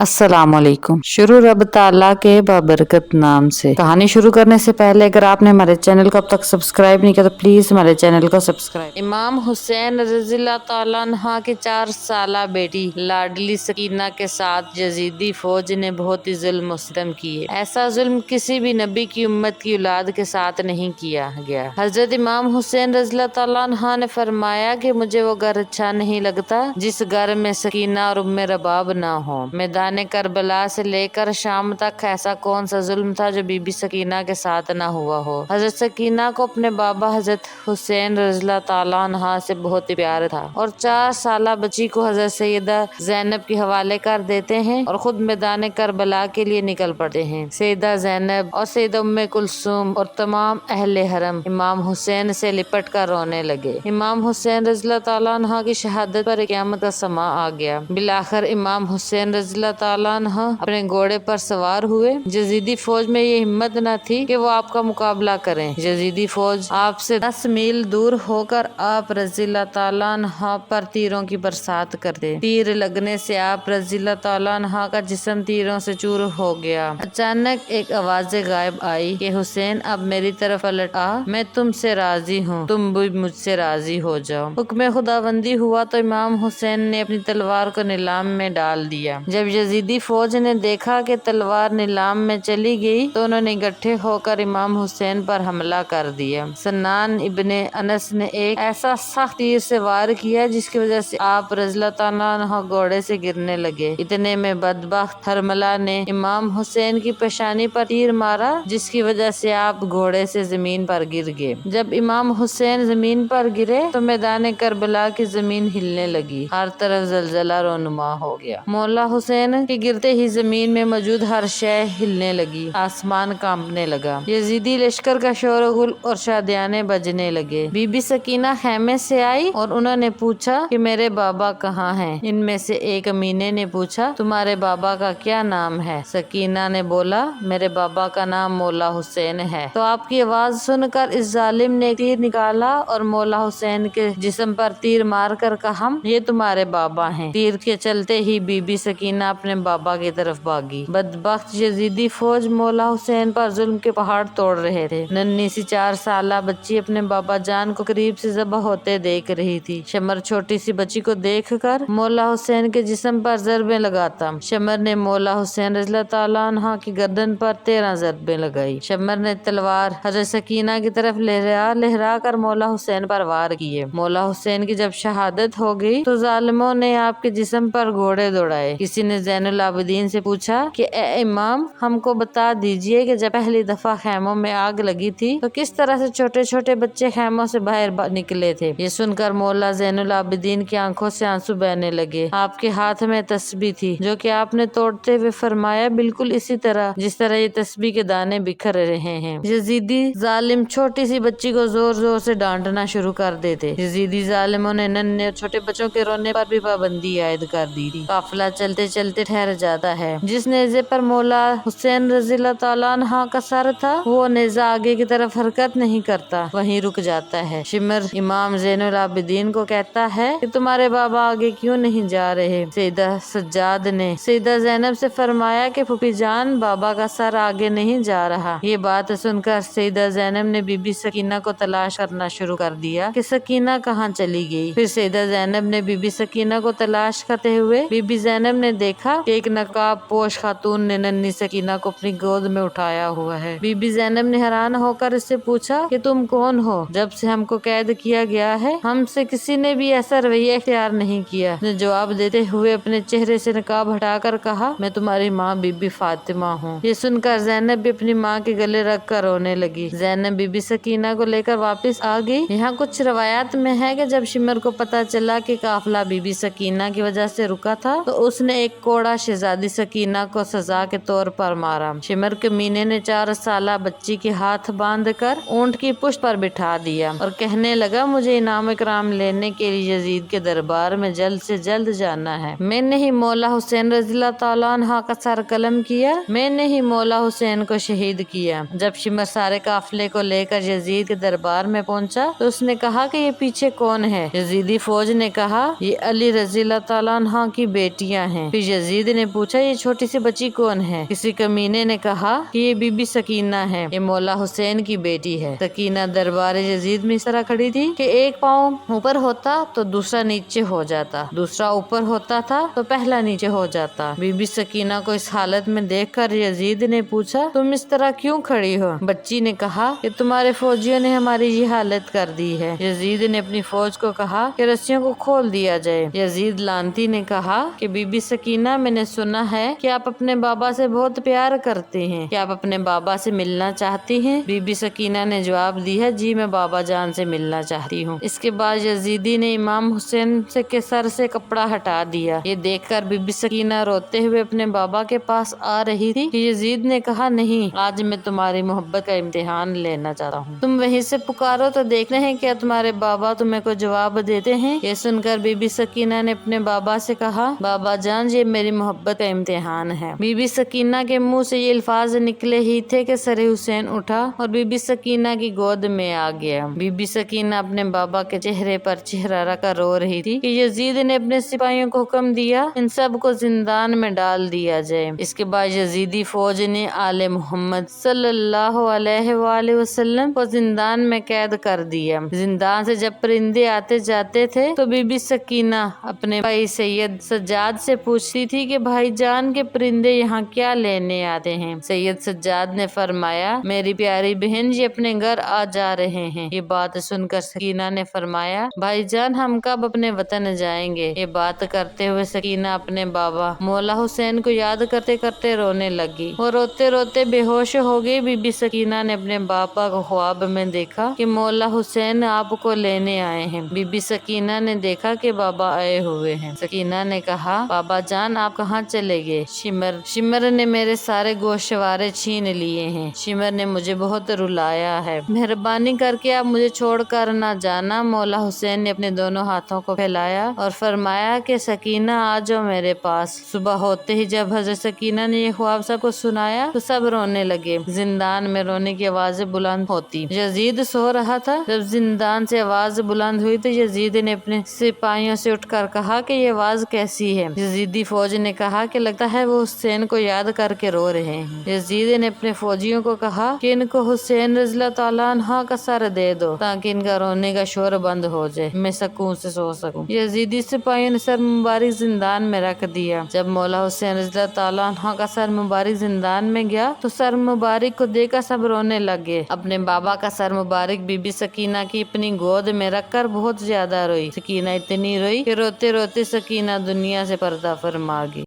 अस्सलाम वालेकुम। शुरू रब ताला के बाबरकत नाम से। कहानी शुरू करने से पहले अगर आपने हमारे चैनल को अब तक सब्सक्राइब नहीं किया तो प्लीज हमारे चैनल को सब्सक्राइब। इमाम हुसैन रज़ियल्लाहु ताला अन्हा की 4 साला बेटी लाडली सकीना के साथ यजीदी फौज ने बहुत ही जुल्म सितम किए। ऐसा जुल्म किसी भी नबी की उम्मत की औलाद के साथ नहीं किया गया। हजरत इमाम हुसैन रज़ियल्लाहु ताला अन्हा ने फरमाया कि मुझे वो घर अच्छा नहीं लगता जिस घर में सकीना और उम्मे रबाब ना हो। मैदान करबला से लेकर शाम तक ऐसा कौन सा जुल्म था जो बीबी सकीना के साथ ना हुआ हो। हजरत सकीना को अपने बाबा हजरत हुसैन रज़ियल्लाहु ताला अन्हा से बहुत ही प्यार था और 4 साला बच्ची को हजरत सैयदा ज़ैनब के हवाले कर देते हैं और खुद मैदान करबला के लिए निकल पड़ते हैं। सैयदा ज़ैनब और सैयदा उम्मे कुलसूम और तमाम अहले हरम इमाम हुसैन से लिपट कर रोने लगे। इमाम हुसैन रज़ियल्लाहु ताला अन्हा की शहादत पर क़यामत का समा आ गया। बिलाखिर इमाम हुसैन रज़ियल्लाहु ताला अन्हा अपने घोड़े पर सवार हुए। यजीदी फौज में ये हिम्मत न थी कि वो आपका मुकाबला करें। यजीदी फौज आपसे 10 मील दूर होकर आप रज़ियल्लाहु ताला अन्हा पर तीरों की बरसात करते। तीर लगने से आप रज़ियल्लाहु ताला अन्हा का जिस्म तीरों से चूर हो गया। अचानक एक आवाज़ गायब आई कि हुसैन अब मेरी तरफ पलट आ, मैं तुमसे राजी हूँ, तुम भी मुझसे राजी हो जाओ। हुक्म खुदाबंदी हुआ तो इमाम हुसैन ने अपनी तलवार को नीलाम में डाल दिया। जब यजीदी फौज ने देखा कि तलवार नीलाम में चली गई तो उन्होंने इकट्ठे होकर इमाम हुसैन पर हमला कर दिया। सन्नान इब्ने अनस ने एक ऐसा सख्त तीर से वार किया जिसकी वजह से आप रज़ियल्लाहु ताला अन्हु घोड़े से गिरने लगे। इतने में बदबख्त हरमला ने इमाम हुसैन की पेशानी पर तीर मारा जिसकी वजह से आप घोड़े से जमीन पर गिर गए। जब इमाम हुसैन जमीन पर गिरे तो मैदान करबला की जमीन हिलने लगी, हर तरफ जलजला रोनुमा हो गया। मौला हुसैन के गिरते ही जमीन में मौजूद हर शय हिलने लगी, आसमान कांपने लगा। यजीदी लश्कर का शोरगुल और शादियाने बजने लगे। बीबी सकीना खेमे से आई और उन्होंने पूछा कि मेरे बाबा कहाँ हैं। इनमें से एक अमीने ने पूछा तुम्हारे बाबा का क्या नाम है। सकीना ने बोला मेरे बाबा का नाम मौला हुसैन है। तो आपकी आवाज सुनकर इस जालिम ने तीर निकाला और मौला हुसैन के जिस्म पर तीर मार कर कहा ये तुम्हारे बाबा हैं। तीर के चलते ही बीबी सकीना अपने बाबा की तरफ भागी। बदबख्त यजीदी फौज मौला हुसैन पर जुल्म के पहाड़ तोड़ रहे थे। नन्ही सी 4 साला बच्ची अपने बाबा जान को करीब से ज़बह होते देख रही थी। शमर छोटी सी बच्ची को देखकर मौला हुसैन के जिस्म पर ज़रबें लगाता। शमर ने मौला हुसैन रज़ियल्लाहु ताला अन्हा की गर्दन पर 13 ज़रबें लगाई। शमर ने तलवार हज़रत सकीना की तरफ लहरा लहरा कर मौला हुसैन पर वार किए। मौला हुसैन की जब शहादत हो गई तो जालिमों ने आपके जिस्म पर घोड़े दौड़ाए। किसी ने ज़ैनुल आबिदीन से पूछा कि ए इमाम हमको बता दीजिए कि जब पहली दफा खैमों में आग लगी थी तो किस तरह से छोटे छोटे बच्चे खैमों से बाहर निकले थे। ये सुनकर मौला ज़ैनुल आबिदीन की आंखों से आंसू बहने लगे। आपके हाथ में तस्बीह थी जो कि आपने तोड़ते हुए फरमाया बिल्कुल इसी तरह जिस तरह ये तस्बीह के दाने बिखर रहे हैं। यजीदी जालिम छोटी सी बच्ची को जोर जोर से डांटना शुरू कर देते। यजीदी जालिमों ने नन्हे और छोटे बच्चों के रोने पर भी पाबंदी आयद कर दी थी। काफिला चलते चलते ठहर जाता है। जिस नेज़े पर मौला हुसैन रज़ियल्लाहु ताला अन्हा का सर था वो नेज़ा आगे की तरफ हरकत नहीं करता, वहीं रुक जाता है। शिमर इमाम ज़ैनुल आबिदीन को कहता है कि तुम्हारे बाबा आगे क्यों नहीं जा रहे। सैयदा सज्जाद ने सैयदा ज़ैनब से फरमाया कि फूफी जान बाबा का सर आगे नहीं जा रहा। ये बात सुनकर सैयदा ज़ैनब ने बीबी सकीना को तलाश करना शुरू कर दिया कि सकीना कहाँ चली गई। फिर सैयदा ज़ैनब ने बीबी सकीना को तलाश करते हुए बीबी ज़ैनब ने देखा कि एक नकाब पोश खातून ने नन्ही सकीना को अपनी गोद में उठाया हुआ है। बीबी ज़ैनब ने हैरान होकर इससे पूछा कि तुम कौन हो। जब से हमको कैद किया गया है हमसे किसी ने भी ऐसा रवैया इख्तियार नहीं किया। ने जवाब देते हुए अपने चेहरे से नकाब हटाकर कहा मैं तुम्हारी माँ बीबी फातिमा हूँ। ये सुनकर ज़ैनब भी अपनी माँ के गले रख कर रोने लगी। ज़ैनब बीबी सकीना को लेकर वापस आ गई। यहाँ कुछ रवायात में है कि जब शिमर को पता चला कि काफिला बीबी सकीना की वजह से रुका था तो उसने एक कोड़ा शहजादी सकीना को सजा के तौर पर मारा। शिमर के मीने ने 4 साला बच्ची के हाथ बांध कर ऊंट की पुष्ट पर बिठा दिया और कहने लगा मुझे इनाम इकराम लेने के लिए यजीद के दरबार में जल्द से जल्द जाना है। मैंने ही मौला हुसैन रज़ियल्लाहु ताला अन्हा का सर कलम किया, मैंने ही मौला हुसैन को शहीद किया। जब शिमर सारे काफिले को लेकर यजीद के दरबार में पहुंचा तो उसने कहा कि ये पीछे कौन है। यजीदी फौज ने कहा ये अली रज़ियल्लाहु ताला अन्हा की बेटियां हैं। फिर यजीद ने पूछा ये छोटी सी बच्ची कौन है? किसी कमीने ने कहा कि ये बीबी सकीना है, ये मौला हुसैन की बेटी है। सकीना दरबार यजीद में इस तरह खड़ी थी कि एक पाँव ऊपर होता तो दूसरा नीचे हो जाता, दूसरा ऊपर होता था तो पहला नीचे हो जाता। बीबी सकीना को इस हालत में देखकर यजीद ने पूछा तुम इस तरह क्यों खड़ी हो? बच्ची ने कहा कि तुम्हारे फौजियों ने हमारी ये हालत कर दी है। यजीद ने अपनी फौज को कहा कि रस्सियों को खोल दिया जाए। यजीद लानती ने कहा कि बीबी सकीना, मैंने सुना है कि आप अपने बाबा से बहुत प्यार करते हैं, क्या आप अपने बाबा से मिलना चाहती हैं? बीबी सकीना ने जवाब दिया जी मैं बाबा जान से मिलना चाहती हूँ। इसके बाद यजीदी ने इमाम हुसैन से के सर से कपड़ा हटा दिया। ये देखकर बीबी सकीना रोते हुए अपने बाबा के पास आ रही थी कि यजीद ने कहा नहीं, आज मैं तुम्हारी मोहब्बत का इम्तिहान लेना चाहता हूँ, तुम वहीं से पुकारो तो देखते हैं क्या तुम्हारे बाबा तुम्हें को जवाब देते हैं। ये सुनकर बीबी सकीना ने अपने बाबा से कहा बाबा जान ये मेरी मोहब्बत का इम्तिहान है। बीबी सकीना के मुंह से ये अल्फाज निकले ही थे कि सर हुसैन उठा और बीबी सकीना की गोद में आ गया। बीबी सकीना अपने बाबा के चेहरे पर चेहरा रखकर रो रही थी कि यजीद ने अपने सिपाहियों को हुक्म दिया इन सब को जिंदान में डाल दिया जाए। इसके बाद यजीदी फौज ने आले मोहम्मद सल्लल्लाहु अलैहि वसल्लम को जिंदान में कैद कर दिया। जिंदान से जब परिंदे आते जाते थे तो बीबी सकीना अपने भाई सैयद सज्जाद से पूछती थी कि भाईजान के परिंदे यहाँ क्या लेने आते हैं? सैयद सज्जाद ने फरमाया मेरी प्यारी बहन जी अपने घर आ जा रहे हैं। ये बात सुनकर सकीना ने फरमाया भाईजान हम कब अपने वतन जाएंगे? ये बात करते हुए सकीना अपने बाबा मौला हुसैन को याद करते करते रोने लगी। वो रोते रोते बेहोश हो गई। बीबी सकीना ने अपने बाबा को ख्वाब में देखा कि मौला हुसैन आपको लेने आए हैं। बीबी सकीना ने देखा कि बाबा आए हुए हैं। सकीना ने कहा बाबा जान आप कहाँ चले गए? शिमर ने मेरे सारे गोशवारे छीन लिए हैं। शिमर ने मुझे बहुत रुलाया है, मेहरबानी करके आप मुझे छोड़कर न जाना। मौला हुसैन ने अपने दोनों हाथों को फैलाया और फरमाया कि सकीना आ जाओ मेरे पास। सुबह होते ही जब हजरत सकीना ने ये ख्वाब सबको सुनाया तो सब रोने लगे। जिंदान में रोने की आवाजें बुलंद होती। यजीद सो रहा था। जब जिंदान से आवाज बुलंद हुई तो यजीद ने अपने सिपाहियों से उठकर कहा कि ये आवाज कैसी है? यजीदी फौज ने कहा कि लगता है वो हुसैन को याद करके रो रहे हैं। यजीद ने अपने फौजियों को कहा कि इनको हुसैन रज़ियल्लाहु तआला अन्हा का सर दे दो ताकि इनका रोने का शोर बंद हो जाए, मैं सुकून से सो सकूं। यजीदी सिपाहियों ने सर मुबारक जिंदान में रख दिया। जब मौला हुसैन रज़ियल्लाहु तआला अन्हा का सर मुबारक जिंदान में गया तो सर मुबारक को देखकर सब रोने लगे। अपने बाबा का सर मुबारक बीबी सकीना की अपनी गोद में रखकर बहुत ज्यादा रोई। सकीना इतनी रोई कि रोते रोते सकीना दुनिया से पर्दा फरमा